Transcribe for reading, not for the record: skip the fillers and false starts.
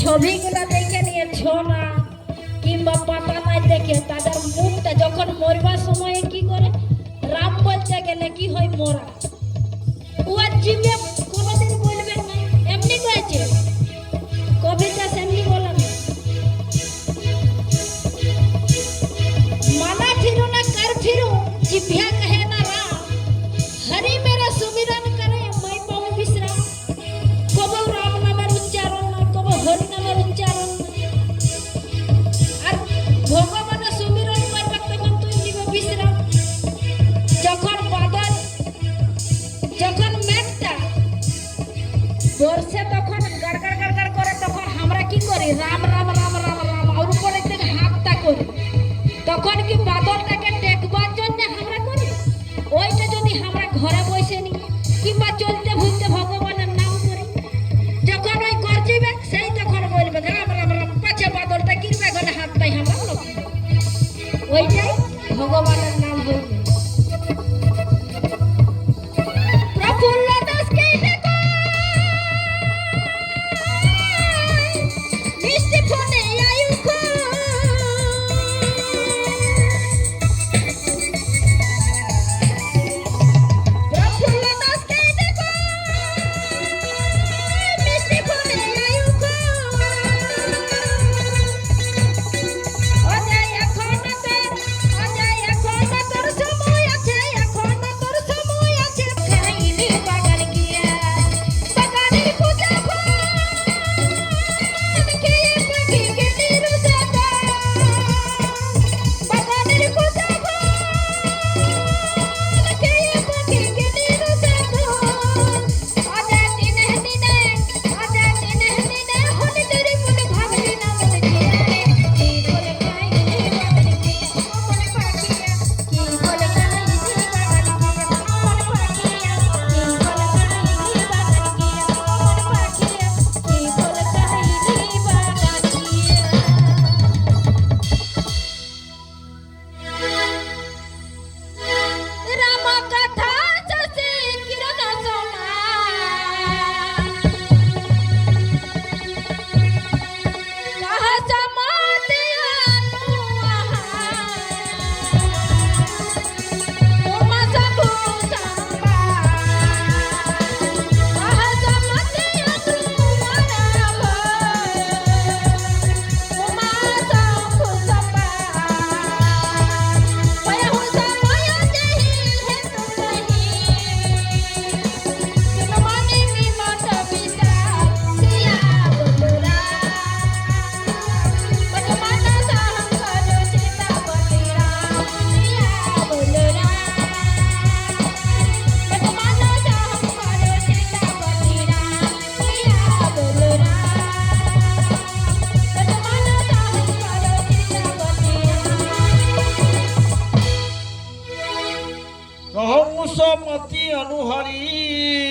ছবিগুলো দেখে নিয়েছো না কিংবা পাতা নাই দেখে তাদের মুখটা যখন মরবার সময়ে কি করে রাম বলতে গেলে কি হয় মরা ও জিভে কোনোদিন বলবে না এমনি কয়েছে কবিতা সেমনি বলা না माना फिरू न कर फिरू जिभ्या कहे न राम हरि मेरा सुमिरन करे मैं पाऊं विश्राम कबो राम नामेर उच्चारण ना कबो हरि नामेर उच्चारण আর ভগবানের সুমিরন করবে তখন তুই নিবে বিশ্রাম যখন বাদল যখন মেঘটা বর্ষে তখন গড়গড় গড়গড় করে তখন আমরা কি করি রাম রাম রাম রাম রাম আর উপরে থেকে হাতটা করি তখন কি বাদলটাকে টেকবার জন্য আমরা করি ওইটা যদি আমরা ঘরে বসে নি কিংবা চলতে ভুলতে ভগবানের নাম করি যখন ওই গর্জিবে সেই তখন বলবে রাম রাম রাম পাছে বাদলটা কিরবে গলে হাতটাই আমরা ওইটাই ভগবানের নাম বলবে প্রফুল্ল দাসকে দেখো মিষ্টি ফোনে আয়ুখো कहूँ मति अनुहरी